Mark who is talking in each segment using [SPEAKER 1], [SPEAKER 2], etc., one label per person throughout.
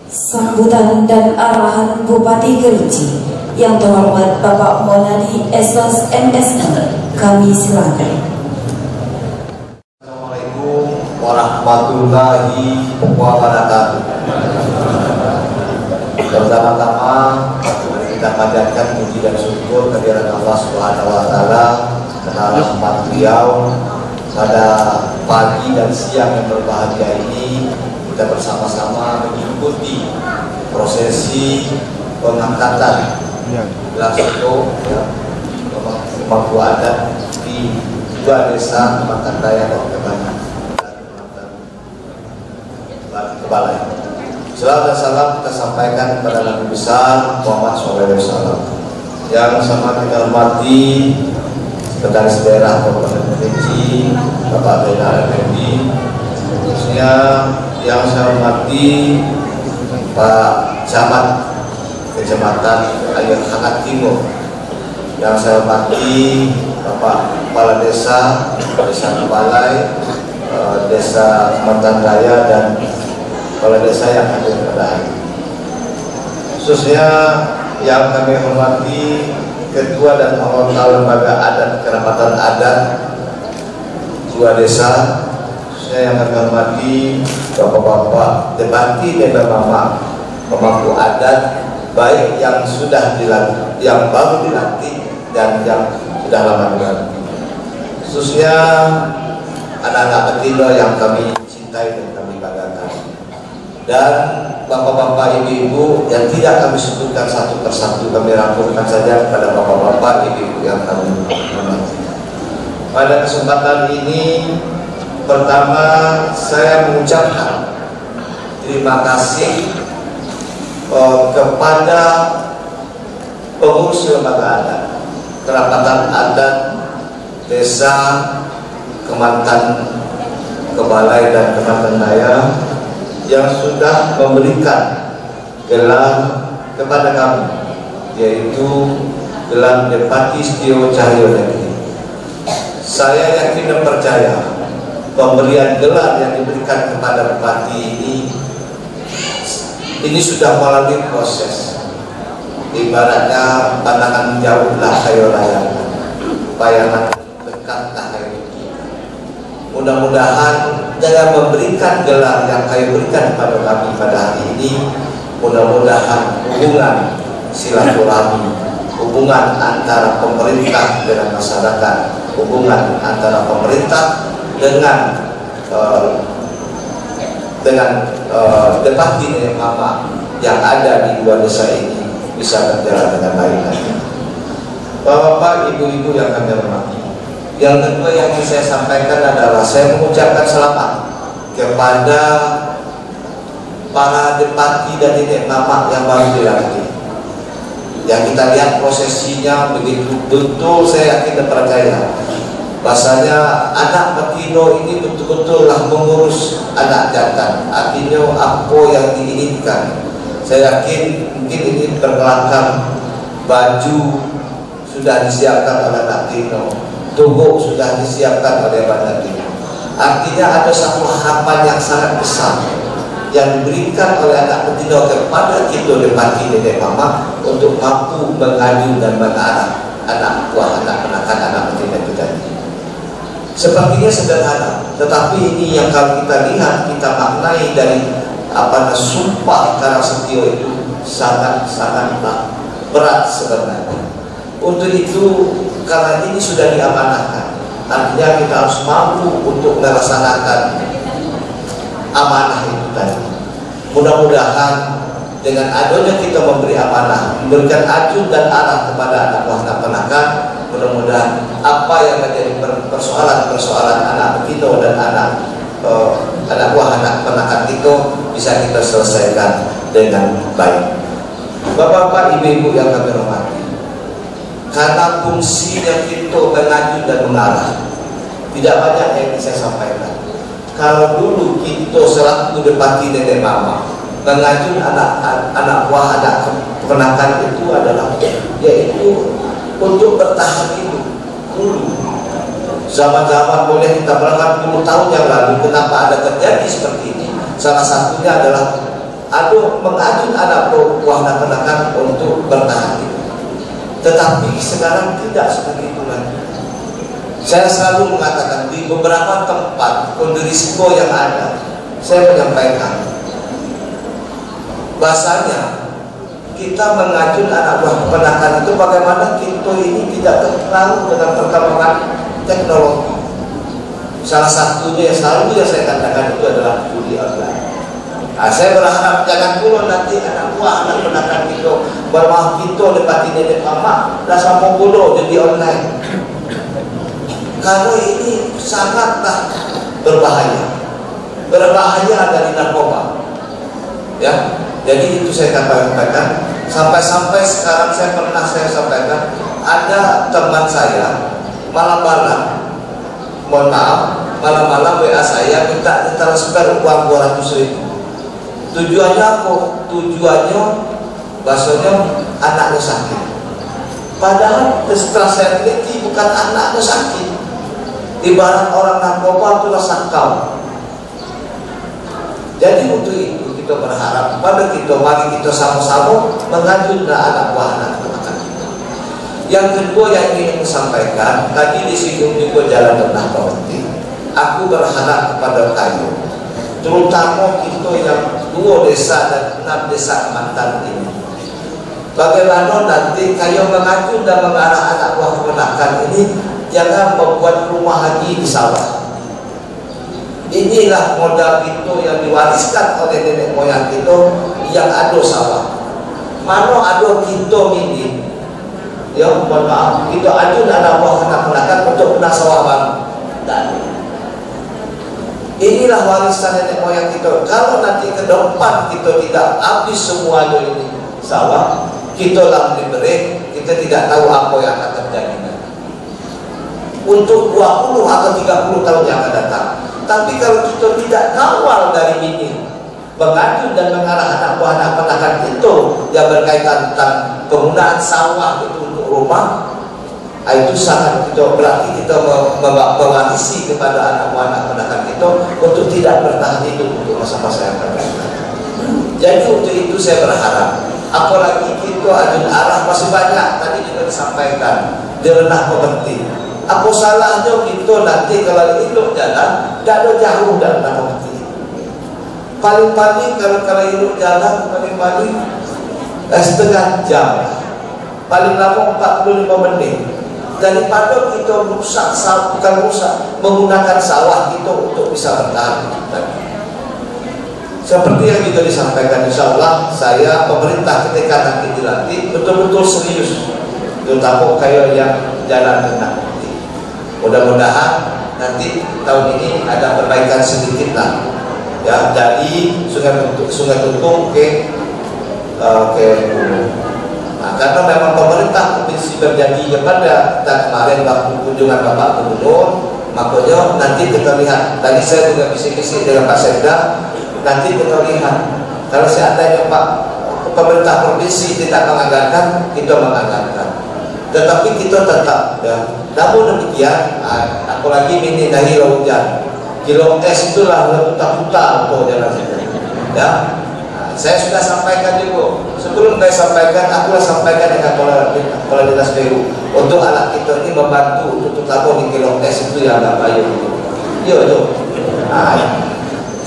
[SPEAKER 1] Sambutan dan arahan Bupati Kerinci yang terhormat Bapak Mauladi SS MSN, kami silakan.
[SPEAKER 2] Assalamualaikum warahmatullahi wabarakatuh. Pertama-tama kita panjatkan puji dan syukur kehadirat Allah Subhanahu wa taala karena rahmat beliau pada pagi dan siang yang berbahagia ini kita bersama-sama mengikuti prosesi pengangkatan Laksoko pemangku adat di dua desa Kecamatan Daya dan Kebalai. Salam dan salam kita sampaikan kepada Nabi besar Muhammad SAW. Yang sama kita hormati Sekretaris Daerah Kabupaten Kerinci Bapak Zainal Effendi, khususnya yang saya hormati Pak Camat Kecamatan Ayer Hangat Timur, yang saya hormati Bapak Kepala Desa Kebalai, Desa Kecamatan Daya, dan Kepala Desa yang hadir pada hari ini. Khususnya yang kami hormati Ketua dan Anggota Lembaga Adat Kerapatan Adat dua desa, khususnya yang kami hormati Bapak-bapak Depati dan Mama pemangku adat, baik yang sudah dilantik, yang baru dilantik, dan yang sudah lama dilantik. Khususnya anak-anak kecil yang kami cintai dan kami banggakan, dan bapak-bapak, ibu-ibu yang tidak kami sebutkan satu persatu, kami rangkumkan saja kepada bapak-bapak, ibu-ibu yang kami hormati. Pada kesempatan ini, pertama saya mengucapkan terima kasih kepada pengurus lembaga adat, kerapatan adat desa Kecamatan Kebalai dan Kecamatan Daya yang sudah memberikan gelar kepada kami, yaitu gelar Depati Setio Cahyo Negeri. Saya yakin dan percaya pemberian gelar yang diberikan kepada Bupati ini sudah melalui proses, ibaratnya pandangan jauhlah kayu layangan, bayangan dekatlah kayu kita. Mudah-mudahan jangan memberikan gelar yang kayu berikan kepada kami pada hari ini. Mudah-mudahan hubungan silaturahmi, hubungan antara pemerintah dengan masyarakat, hubungan antara pemerintah dengan Depati dan Mama yang ada di dua desa ini bisa berjalan dengan baik. Bapak, ibu-ibu yang kami hormati, yang kedua yang ingin saya sampaikan adalah saya mengucapkan selamat kepada para Depati dan Nenek Mama yang baru dilantik. Yang kita lihat prosesinya begitu betul, saya yakin dan percaya bahasanya anak Betino ini betul-betullah mengurus anak jantan. Artinya apa yang diinginkan, saya yakin mungkin ini terbelakang baju sudah disiapkan oleh anak Betino, tubuh sudah disiapkan oleh anak Betino. Artinya ada satu harapan yang sangat besar yang diberikan oleh anak Betino kepada kita Depati dan Mama untuk mampu mengadu dan mengarah anak buah, anak penakan, anak Betino kita ini. Sepertinya sederhana, tetapi ini yang kalau kita lihat, kita maknai dari sumpah karena Setio itu sangat-sangat berat sebenarnya. Untuk itu, karena ini sudah diamanahkan, artinya kita harus mampu untuk melaksanakan amanah itu tadi. Mudah-mudahan dengan adanya kita memberi amanah, memberikan ajun dan arah kepada anak buah anak penakan, mudah-mudahan apa yang menjadi persoalan-persoalan anak Betino dan anak buah anak penakan itu bisa kita selesaikan dengan baik. Bapak-bapak, ibu-ibu yang kami hormati, karena fungsinya kita mengaju dan mengarah, tidak banyak yang bisa saya sampaikan. Kalau dulu kita selaku Depati Nenek Mama mengajun anak buah anak keponakan itu adalah yaitu untuk bertahan hidup dulu. Zaman-zaman boleh kita berangkat 10 tahun yang lalu, kenapa ada terjadi seperti ini? Salah satunya adalah mengajun anak buah anak-anak untuk bertahan hidup. Tetapi sekarang tidak seperti itu lagi. Saya selalu mengatakan di beberapa tempat kondisi risiko yang ada, saya menyampaikan bahasanya kita mengajun anak buah keponakan itu bagaimana kita ini tidak terpengaruh dengan perkembangan teknologi. Salah satunya yang selalu saya katakan itu adalah judi online. Nah, saya berharap jangan dulu nanti anak buah anak keponakan kita bermaaf kita lepas ini mama dah sama bodoh judi online. Kalau ini sangatlah berbahaya dari narkoba. Ya. Jadi itu saya katakan, sampai sekarang saya sampaikan, ada teman saya malam-malam, mohon maaf, malam-malam WA saya minta transfer uang 200.000. Tujuannya apa? Tujuannya bahasanya anaknya sakit. Padahal setelah saya teliti bukan anaknya sakit. Ibarat orang narkoba itulah sakau. Jadi untuk itu kita berharap pada mari kita sama-sama mengajun anak buah anak keponakan kita. Yang kedua yang ingin saya sampaikan, tadi disinggung juga jalan tengah penting. Aku berharap kepada kayu, terutama kita yang 2 desa dan 6 desa Kemantan ini, bagaimana nanti kayu mengajun dan mengarah anak buah keponakan ini, jangan membuat rumah haji di sawah. Inilah modal kita yang diwariskan oleh nenek moyang kita yang ada sawah. Mana ada kita ini, ya mohon maaf, kita ajun anak buah anak-anak untuk kena sawah baru. Dan inilah warisan nenek moyang kita. Kalau nanti ke depan kita tidak habis semuanya ini sawah, kita dalam diberi, kita tidak tahu apa yang akan terjadi untuk 20 atau 30 tahun yang akan datang. Tapi kalau kita tidak kawal dari ini, mengajun dan mengarah anak buah anak-anak itu yang berkaitan tentang penggunaan sawah itu untuk rumah, itu sangat kita berarti kita mewarisi kepada anak buah anak-anak itu untuk tidak bertahan hidup untuk masa-masa yang akan datang. Jadi untuk itu saya berharap, apalagi kita ajun arah masih banyak tadi juga disampaikan di renah pemerintah. Apa salahnya kita nanti kalau hidup jalan tidak ada jauh dalam nanti. Paling-paling kalau hidup jalan paling-paling setengah jam, paling lama 45 menit. Daripada kita menggunakan sawah kita untuk bisa bertahan. Seperti yang kita disampaikan, insya Allah saya pemerintah ketika nanti dilantik betul-betul serius, terutama kayak yang jalan tengah. Mudah-mudahan nanti tahun ini ada perbaikan sedikit lah, ya, dari Sungai Tuntung ke Hulu. Nah, karena memang pemerintah provinsi berjanji kepada kita kemarin waktu kunjungan Bapak Gubernur, makanya nanti kita lihat. Tadi saya juga bisik-bisik dengan Pak Sekda, nanti kita lihat kalau seandainya Pak pemerintah provinsi tidak menganggarkan, kita menganggarkan. Tetapi kita tetap, ya. Namun demikian, apalagi ini dari hujan, kilo es itulah putar-putar untuk jalan saja. Ya, saya sudah sampaikan juga. Sebelum saya sampaikan, aku sampaikan dengan kepala dinas PU untuk anak kita ini membantu untuk terutama di kilo es itu yang agak payung itu. Yo. Nah,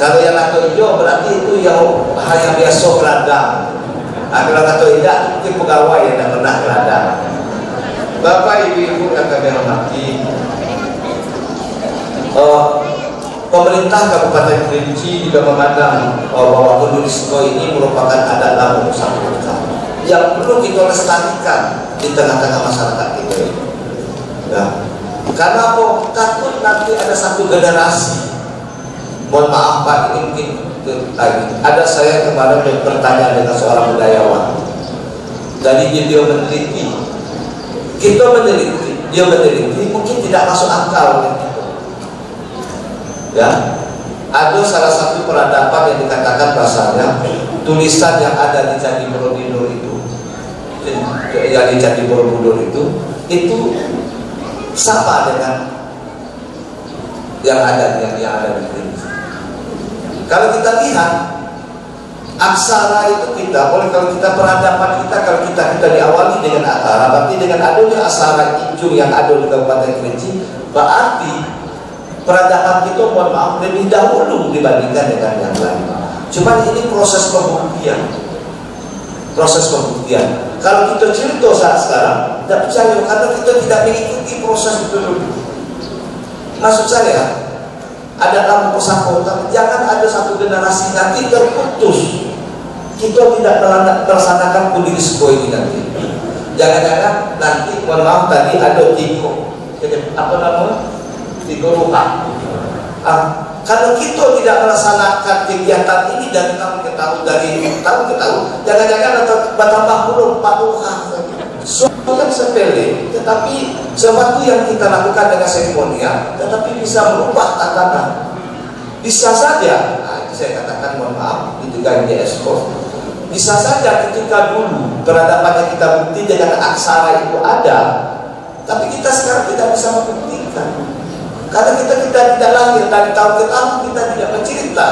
[SPEAKER 2] kalau yang atau hijau berarti itu yang hal yang biasa keladang. Kalau atau tidak, mungkin pegawai yang tidak pernah keladang. Bapak ibu-ibu yang kami hormati, pemerintah Kabupaten Kerinci juga memandang bahwa kondisi ini merupakan adat lama Nusantara yang perlu kita lestarikan di tengah-tengah masyarakat kita. Ya. Karena apa? Takut nanti ada satu generasi. Mohon maaf Pak, ini mungkin lagi. Ada saya kemarin bertanya dengan seorang budayawan. Dari dia meneliti. Kita meneliti, dia meneliti, mungkin tidak masuk akal oleh kita. Ya, ada salah satu peradaban yang dikatakan bahasanya tulisan yang ada di Candi Borobudur itu, yang di Candi Borobudur itu sama dengan yang ada di sini. Kalau kita lihat Aksara itu kita boleh, kalau kita peradaban kita, kalau kita diawali dengan aksara, berarti dengan adanya aksara Ijung yang ada di Kabupaten Kerinci, berarti peradaban kita, mohon maaf, lebih dahulu dibandingkan dengan yang lain. Cuma ini proses pembuktian. Proses pembuktian. Kalau kita cerita saat sekarang, tidak percaya karena kita tidak mengikuti proses itu dulu. Maksud saya, ada dalam pesantren, jangan ada satu generasi nanti terputus. Kita tidak melaksanakan Kudirisco ini nanti. Jangan-jangan nanti, mohon maaf, tadi ada tiga rupa. Kalau kita tidak melaksanakan kegiatan ini dari tahun ke tahun, jangan-jangan bertambah puluh 40 hari. Soalnya sepele, tetapi sesuatu yang kita lakukan dengan seremonial, tetapi bisa merubah tatanan. Bisa saja, itu saya katakan, mohon maaf, itu kan ekspos. Bisa saja ketika dulu peradaban yang kita bukti dengan aksara itu ada, tapi kita sekarang tidak bisa membuktikan. Karena kita tidak lahir dari tahun ke tahun, kita tidak mencerita.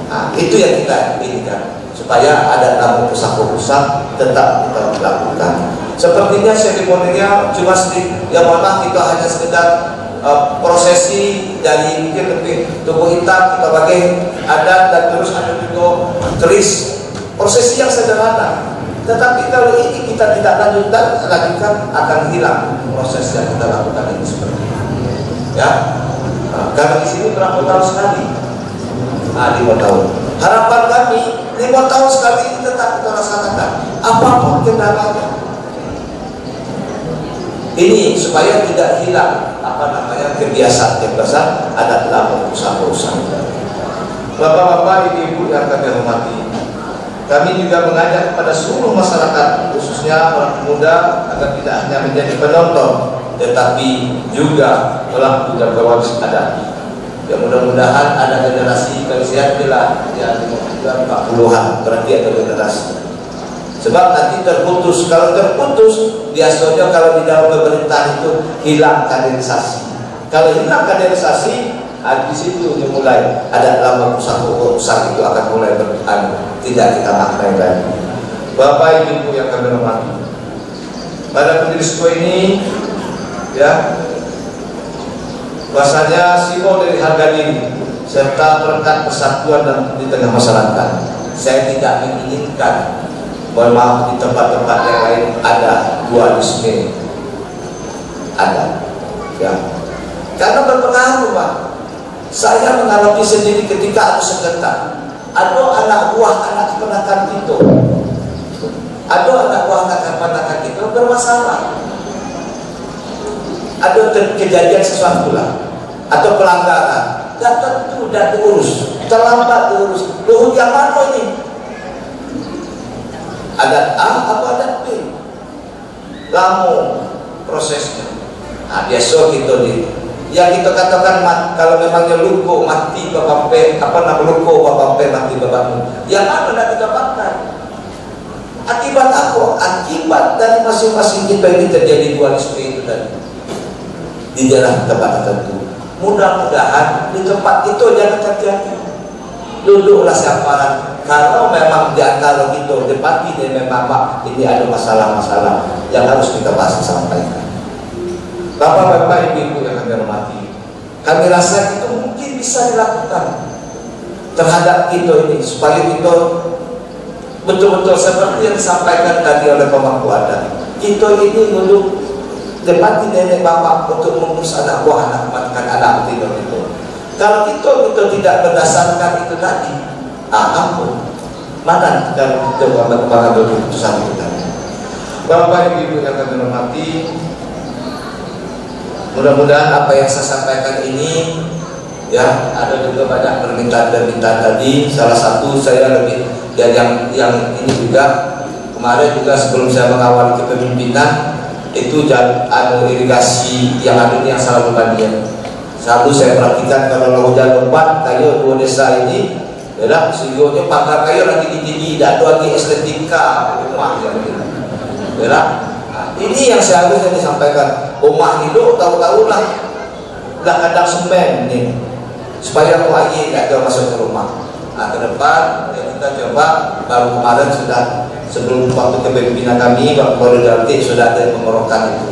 [SPEAKER 2] Nah, itu yang kita inginkan, supaya ada tamu pusat-pusat tetap kita lakukan. Sepertinya seremoninya cuma sedikit, yang mana kita hanya sekedar prosesi dari mungkin lebih tubuh hitam kita bagi adat, dan terus ada juga keris, prosesi yang sederhana. Tetapi kalau ini kita tidak lanjutkan akan hilang proses yang kita lakukan ini seperti ini. Ya, karena di sini berapa tahun sekali? 5 tahun. Harapan kami 5 tahun sekali ini tetap kita laksanakan, apapun kendalanya. Ini supaya tidak hilang kebiasaan adat lama usaha-usaha. Bapak-bapak, ibu-ibu yang kami hormati, kami juga mengajak kepada seluruh masyarakat, khususnya orang muda, agar tidak hanya menjadi penonton, tetapi juga pelaku dan pewaris adat. Ya, mudah-mudahan ada generasi kalian bila yang 40-an berarti ada generasi. Sebab nanti terputus. Kalau terputus, biasanya kalau di dalam pemerintahan itu hilang kaderisasi. Kalau hilang kaderisasi, di situ dimulai ada lama usaha itu akan mulai tidak kita maknai lagi. Bapak Ibu yang kami hormati, pada Kudirisco ini, ya, bahasanya simbol dari harga diri serta perekat persatuan dan di tengah masyarakat. Saya tidak menginginkan, mohon maaf, di tempat-tempat yang lain ada dualisme, ada, ya, karena berpengaruh, Pak. Saya mengalami sendiri ketika ada sengketa, ada anak buah anak keponakan itu, ada anak buah anak keponakan itu bermasalah, ada kejadian sesuatu lah, atau pelanggaran, tidak tentu, tidak diurus, terlambat diurus. Loh, yang mana ini? Adat A apa adat B? Lama prosesnya. Nah, biasa kita yang kita katakan kalau memangnya luko mati bapak P, luko bapak P mati bapakmu. Yang mana nak kita pakai? Akibat apa? Akibat dari masing-masing kita ini terjadi dualisme itu tadi di daerah tempat tertentu. Mudah-mudahan di tempat itu jangan terjadi. Duduklah siaparan. Kalau memang di antara kita depati dan memang ini ada masalah-masalah yang harus kita bahas sampaikan. Bapak-bapak, ibu-ibu yang kami hormati, kami rasa itu mungkin bisa dilakukan terhadap kita ini, supaya kita betul-betul seperti yang disampaikan tadi oleh pemangku adat. Kita ini dulu depati nenek bapak untuk mengurus anak buah, anak makan anak tidur itu. Kalau kita tidak berdasarkan itu tadi, ampun, mana kita mengambil keputusan kita. Bapak ibu yang kami hormati, mudah-mudahan apa yang saya sampaikan ini, ya, ada juga banyak permintaan tadi. Salah satu saya lebih yang ini juga kemarin juga sebelum saya mengawal kepemimpinan itu ada irigasi yang ada yang salah bandian. Satu saya perhatikan kalau hujan lebat kayu dua desa ini, ya, sehingga pagar kayu lagi tinggi, tidak ada lagi estetika rumah yang ini. Ya, ini yang seharusnya disampaikan. Rumah hidup tahu-tahu lah kadang semen nih supaya air tidak masuk ke rumah. Nah, ke depan ya kita coba, baru kemarin sudah sebelum waktu kepemimpinan kami, Pak Koridor sudah ada pengorokan itu.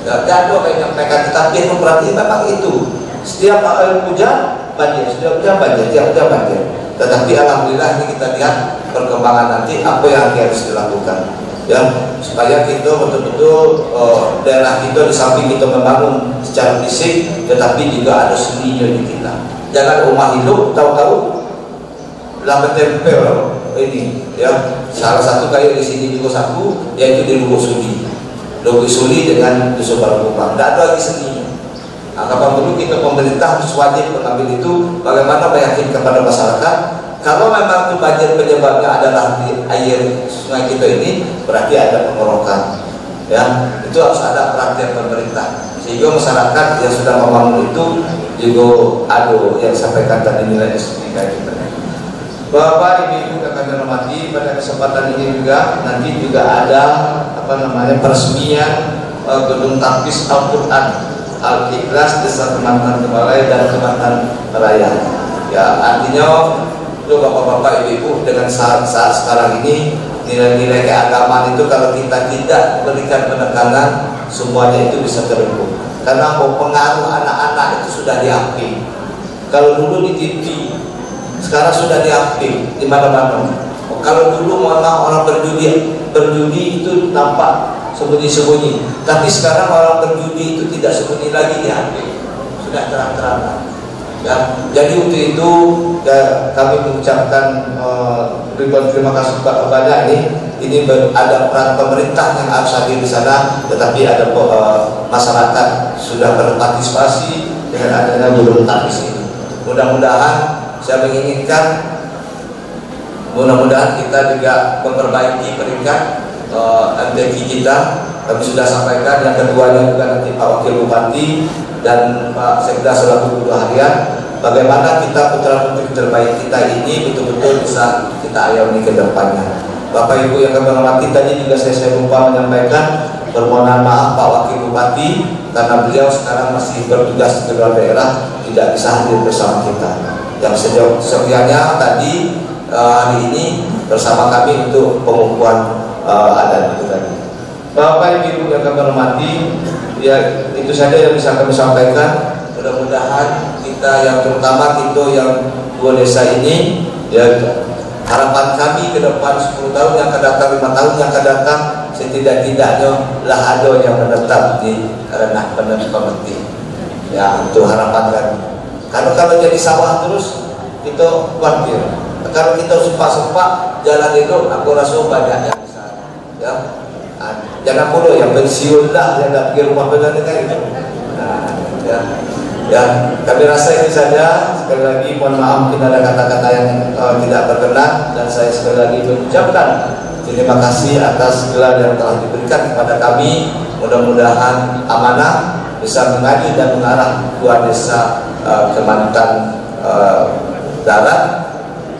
[SPEAKER 2] Ya, jadwal kayak nyampaikan, tetapi yang berarti memang itu setiap hujan banjir, setiap hujan banjir, setiap hujan banjir. Tetapi alhamdulillah ini kita lihat perkembangan nanti apa yang harus dilakukan, ya, supaya kita betul-betul daerah kita di samping kita membangun secara fisik, tetapi juga ada seninya di kita. Jangan rumah hidup tahu-tahu lah tempel ini, ya. Salah satu kayak di sini juga satu, yaitu di Lubuk Suli. Lubuk Suli dengan Dusun Balukupang, tidak ada lagi seninya. Nah, kapan dulu kita pemerintah harus wajib mengambil itu, bagaimana meyakinkan kepada masyarakat kalau memang itu banjir penyebabnya adalah di air sungai kita ini, berarti ada pengorokan, ya. Itu harus ada perhatian pemerintah sehingga masyarakat yang sudah membangun itu juga ada yang sampaikan tadi nilai estetika kita. Bapak Ibu yang kami hormati, pada kesempatan ini juga nanti juga ada peresmian gedung tapis Al-Quran Al-Ikhlas Desa Kemantan Kemalai dan Kemantan Raya. Ya, artinya itu bapak-bapak ibu-ibu dengan saat sekarang ini nilai-nilai keagamaan itu kalau kita tidak berikan penekanan, semuanya itu bisa terempuh. Karena pengaruh anak-anak itu sudah diambil. Kalau dulu di TV, sekarang sudah diambil di mana-mana. Kalau dulu mohon maaf orang berjudi itu nampak sembunyi-sembunyi, tapi sekarang orang berjudi itu tidak sembunyi lagi, diambil, sudah terang-terangan. Ya, jadi untuk itu ya, kami mengucapkan ribuan terima kasih banyak ini ada peran pemerintah yang harus hadir di sana, tetapi ada masyarakat sudah berpartisipasi dengan adanya gedung tapis ini. Mudah-mudahan saya menginginkan, mudah-mudahan kita juga memperbaiki peringkat MTQ kita. Kami sudah sampaikan, yang keduanya juga nanti Pak Wakil Bupati dan Pak Sekda selaku Ketua Harian, bagaimana kita putra-putri terbaik kita ini betul-betul bisa kita ayomi ke depannya. Bapak Ibu yang kami hormati, tadi juga saya lupa menyampaikan permohonan maaf Pak Wakil Bupati karena beliau sekarang masih bertugas di luar daerah, tidak bisa hadir bersama kita. Yang sekiannya tadi hari ini bersama kami untuk pengukuhan adat itu tadi. Bapak Ibu yang kami hormati, ya itu saja yang bisa kami sampaikan. Mudah-mudahan kita yang terutama kita yang dua desa ini, ya harapan kami ke depan 10 tahun yang akan datang, 5 tahun yang akan datang, setidak-tidaknya lah ada yang menetap di ranah penting. Ya itu harapan kami. Karena kalau jadi sawah terus kita khawatir. Kalau kita sempat jalan itu, aku rasa banyak yang bisa. Ya. Jangan mulu yang pensiun lah, yang tak pergi rumah benar kan itu. Nah, ya, kami rasa itu saja. Sekali lagi mohon maaf bila ada kata-kata yang tidak berkenan, dan saya sekali lagi mengucapkan terima kasih atas gelar yang telah diberikan kepada kami. Mudah-mudahan amanah bisa mengaju dan mengarah dua desa Kemantan Darat,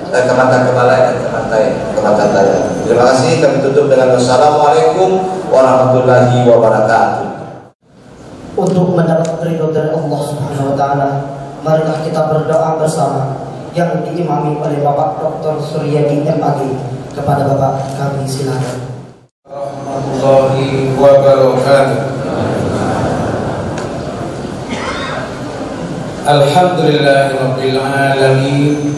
[SPEAKER 2] Kemantan Kemalai dan Kemantan Raya. Terima kasih. Kami tutup dengan wassalamualaikum warahmatullahi wabarakatuh.
[SPEAKER 3] Untuk mendapat ridho dari Allah Subhanahu wa Ta'ala, marilah kita berdoa bersama yang diimami oleh Bapak Dr. Suryadi MAG. Kepada Bapak kami silakan.
[SPEAKER 4] Warahmatullahi wabarakatuh. Alhamdulillahirabbil alamin.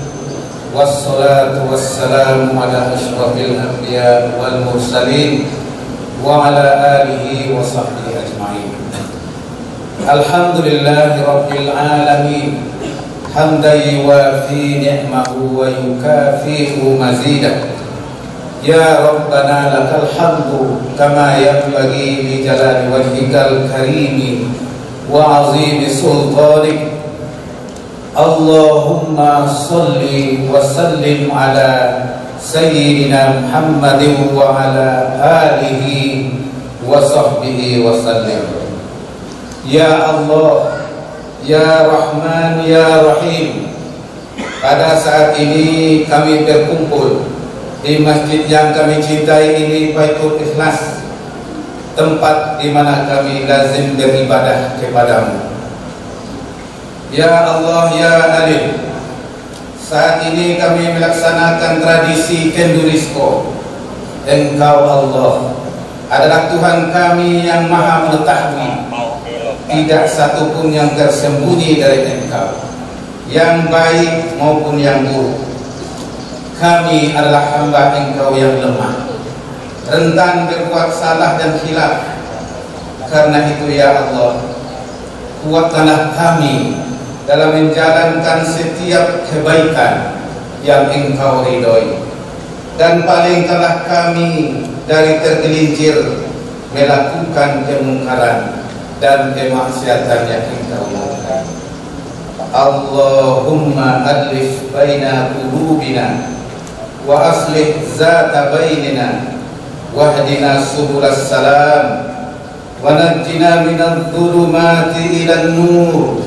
[SPEAKER 4] Wassalatu wassalamu ala asyrafil anbiya wal mursalin wa ala alihi wa sahbihi ajma'in. Alhamdulillahi rabbil alamin, hamdan yuwafi ni'mahu wa yukafi'u mazidah. Ya Rabbana lakal hamdu kama yanbaghi li jalali wajhikal karimi wa azimi sultanik. Allahumma salli wa sallim ala Sayyidina Muhammadin wa ala alihi wa sahbihi wa sallim. Ya Allah, Ya Rahman, Ya Rahim, pada saat ini kami berkumpul di masjid yang kami cintai ini, Baitul Ikhlas, tempat di mana kami lazim beribadah kepadamu. Ya Allah, Ya Alim, Saat ini kami melaksanakan tradisi Kendurisko. Engkau Allah adalah Tuhan kami yang maha mengetahui. Tidak satupun yang tersembunyi dari Engkau, yang baik maupun yang buruk. Kami adalah hamba Engkau yang lemah, rentan berbuat salah dan khilaf. Karena itu ya Allah, kuatkanlah kami dalam menjalankan setiap kebaikan yang Engkau ridhoi, dan palingkanlah kami dari tergelincir melakukan kemungkaran dan kemaksiatan yang Engkau murkai. Allahumma alif baina qulubina wa aslih zata bainina wahdina subulas salam wa najjina minadh dhulumati ilan nur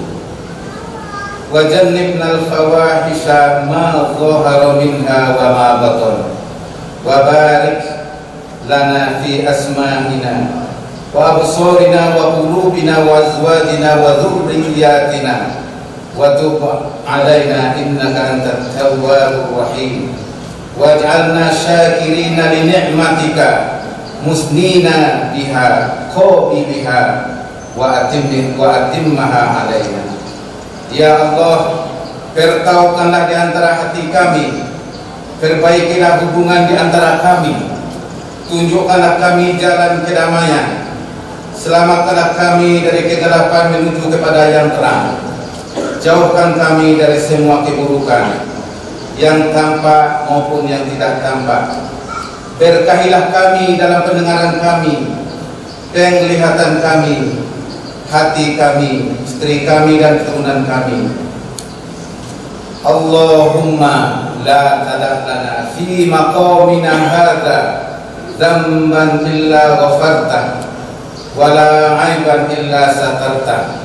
[SPEAKER 4] wa jannibna al-fawahisha ma dhahara minha wa ma batan wa barik lana fi asma'ina wa absarina wa qulubina wa azwajina wa dhurriyyatina wa tub 'alaina innaka antat tawwabur rahim waj'alna syakirina li ni'matika musnina biha qabiha wa atimmaha 'alaina. Ya Allah, pertaukanlah di antara hati kami, perbaikilah hubungan di antara kami, tunjukkanlah kami jalan kedamaian, selamatkanlah kami dari kegelapan menuju kepada yang terang, jauhkan kami dari semua keburukan yang tampak maupun yang tidak tampak. Berkahilah kami dalam pendengaran kami, penglihatan kami, hati kami, istri kami dan keturunan kami. Allahumma la tada' lana fi maqamina hadza dzamban illa ghafarta wala 'aiban illa satarta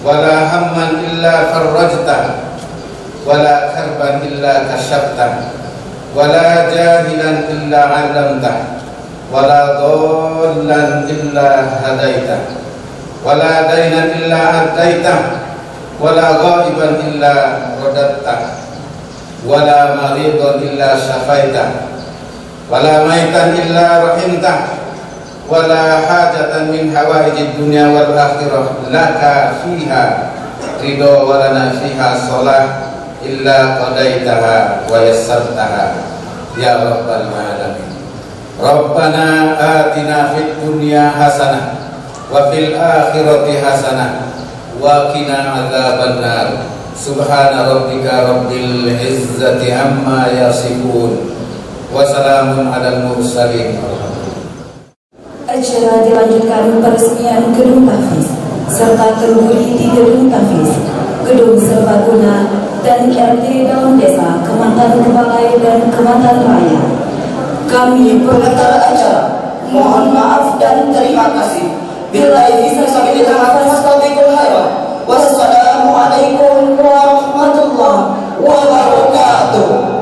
[SPEAKER 4] wala hamman illa farajta wala karban illa kasyafta wala jahilan illa 'allamta wala dhallan illa hadaita wala dainan illa adaita wala ghaiban illa radatta wala maridan illa syafaita wala maitan illa rahimta wala hajatan min hawaijid dunya wal akhirah laka fiha ridha walana fiha shalah illa qadaitaha wa yassartaha ya rabbal alamin. Rabbana atina fid dunya hasanah wa fil akhirati hasanah wa qina adzabannar. Subhana rabbika rabbil izzati amma yasifun wa salamun alal mursalin.
[SPEAKER 1] Acara dilanjutkan peresmian gedung tahfiz serta terhuni di gedung tahfiz, gedung serbaguna dan RT dalam desa Kemantan Kebalai dan Kemantan Raya. Kami pengacara acara mohon maaf dan terima kasih. Billahi fisabilillah wastabiqul khairat. Wassalamualaikum warahmatullahi wabarakatuh.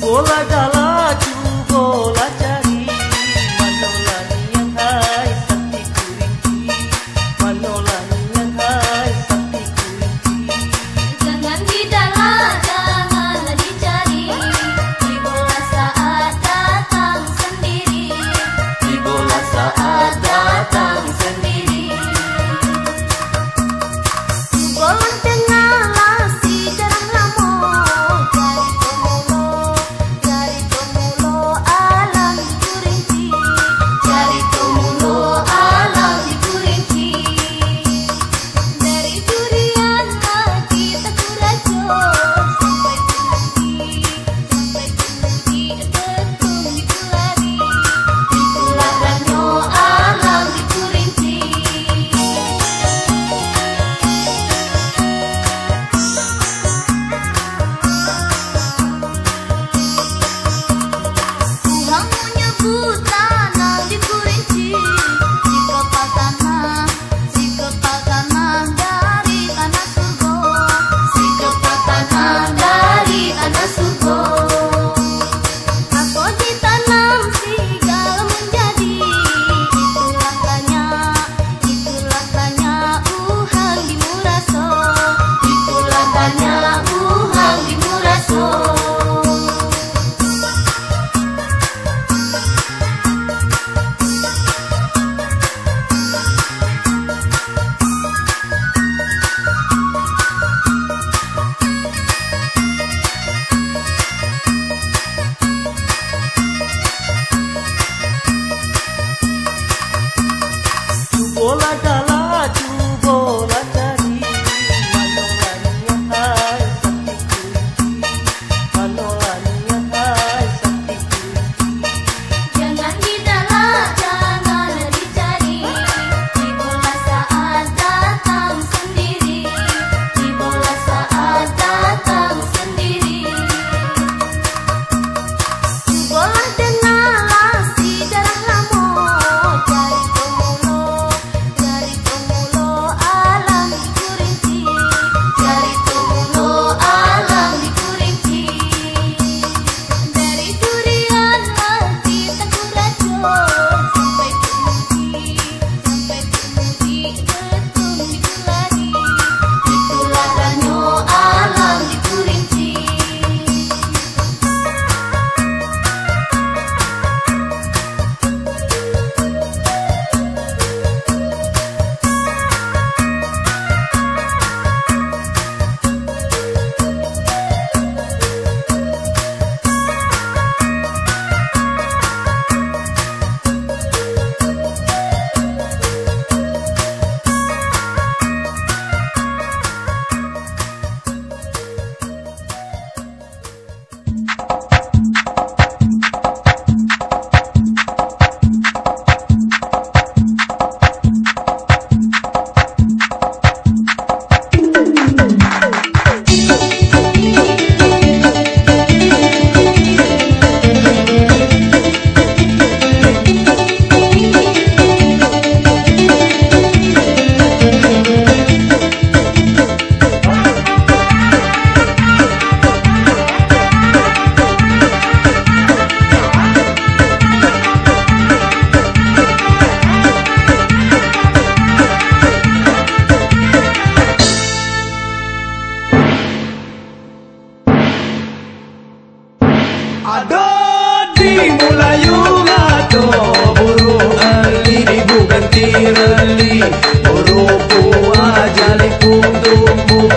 [SPEAKER 5] bola galaju bola cari manolani yang hai sakti kurinci manolani yang hai sakti kurinci.
[SPEAKER 6] Jangan didalah, janganlah dicari, di bola saat datang sendiri, di bola saat datang sendiri. Bola tengah lasi jarang lamo, jari tomulo alam kurinci, jari tomulo alam kurinci. Dari durian lagi tak kurajo, sampai tumbuhi betung di kulari, di kularanyo alam di kurinci. Tuhan menyebut tanah di kurinci, si kepal tanah dari tanah surga, si kepal tanah dari tanah surga. Aku ditanam segala menjadi, itulah tanya Uhan di Muraso, itulah tanya Uhan di Muraso.
[SPEAKER 5] Bola galaju bola cari manolani yang hai sakti kurinci manolani yang hai sakti kurinci.
[SPEAKER 6] Jangan didalah, janganlah dicari, di bola saat datang sendiri, di bola saat datang sendiri. Bola tengah lasi jarang lamo, jari tomulo alam di kurinci, jari tomulo alam di kurinci. Dari durian lagi tak kurajo, sampai tumbuhi betung di kulari, di kularanyo alam di kurinci.
[SPEAKER 5] Ada di Mulayung ado buru ali ibu ganti rali buru puah jali pun tumbuh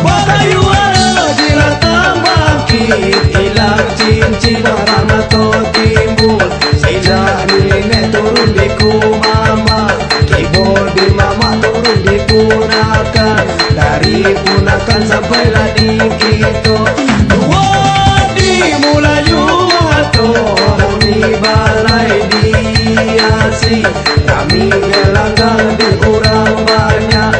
[SPEAKER 5] Balayu ada dilatang bangkit hilang cincin warna to timbul sejak nenek turun di ku mama keyboard di mama turun di punakan dari punakan sampailah di kita balai diasi kami gelanggang di orang banyak.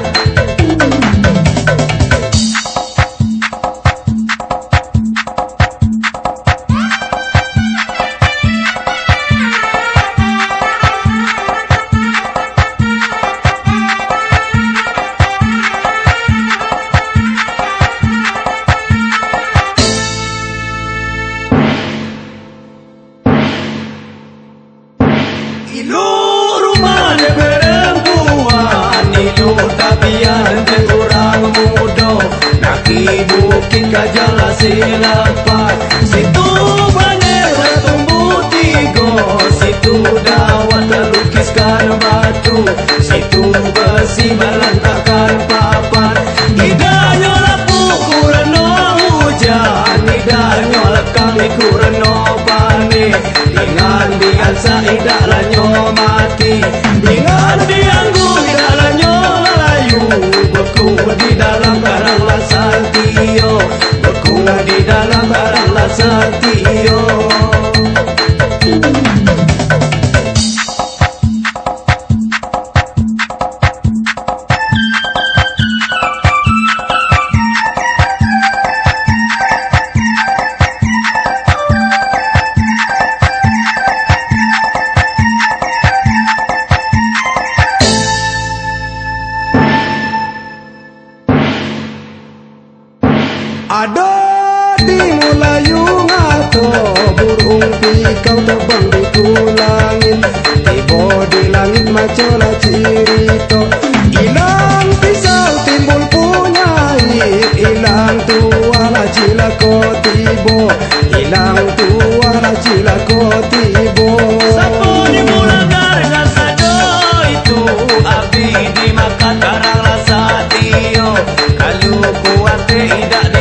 [SPEAKER 5] Ilu rumah de perempuan, ilu tabian de orang muda. Naki bukit kajala silapan, situ banyak tumbuh tigo, situ dawat terlukiskan batu, situ besi melantakkan papan. Idanya lapu kurano hujan, idanya kami kurano panik. Dengan saidak lanyo mati, dengan dianggu tidak lanyo melayu. Beku di dalam barang lasantio, beku di dalam barang lasantio.
[SPEAKER 7] Ada di Melayu ngato burung pikau terbang di kulangin, tiba di langit macola cirito. Ilang pisau timbul punya hit, ilang tua la cilako tibo, ilang tua la cilako tibo.
[SPEAKER 5] Sapu di Bulagar dengan sado itu, abdi di makan karang lasatio. Kalau kuate idak di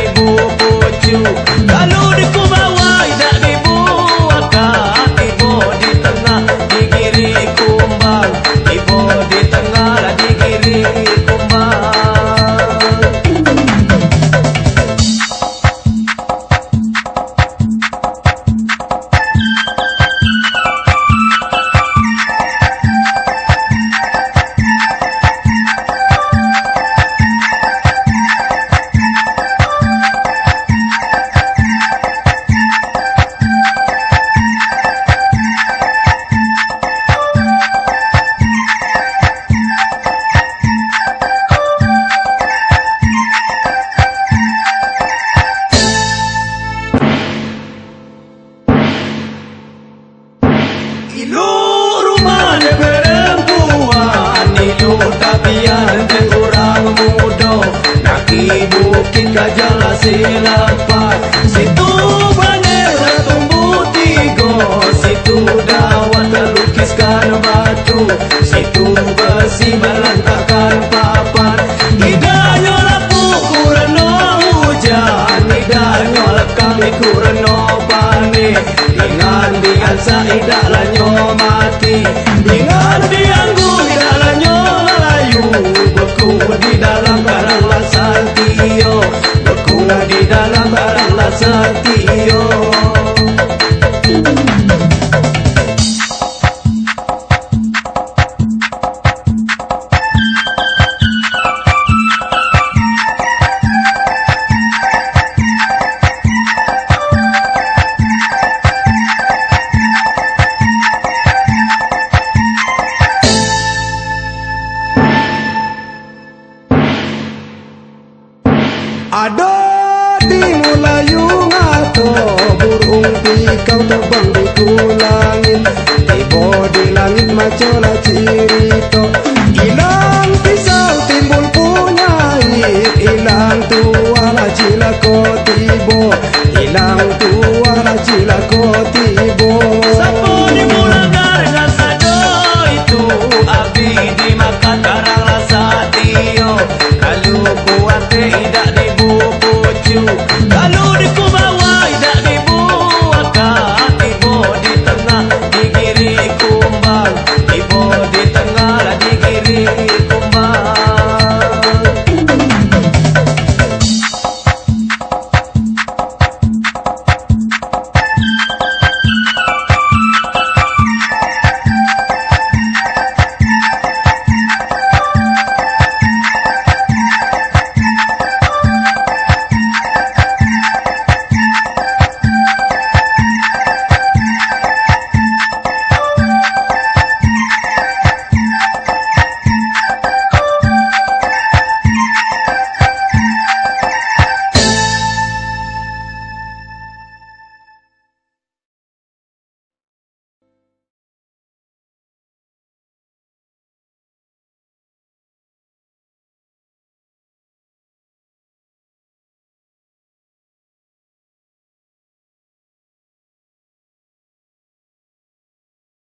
[SPEAKER 5] kalau di kubawa tidak dibuatkan, ibu di tengah di kiri kumbang, ibu di tengah di kiri kumbang. Ilu rumah de perempuan, ilu tabian de orang muda. Naki bukit kajala silapan, situ banyak tumbuh tigo, situ dawat terlukiskan batu, situ besi melantakkan papan. Idanya lapu kurano hujan, idanya kami kurano panik. Dengan saidak lanyo mati, dengan dianggu tidak lanyo melayu. Beku di dalam barang lasantio, beku di dalam barang lasantio.
[SPEAKER 7] Ada di Melayu ngato burung pikau terbang di kulangin, tiba di langit macola cirito. Ilang pisau timbul punya hit, ilang tua la cilako tibo, ilang tua la cilako tibo.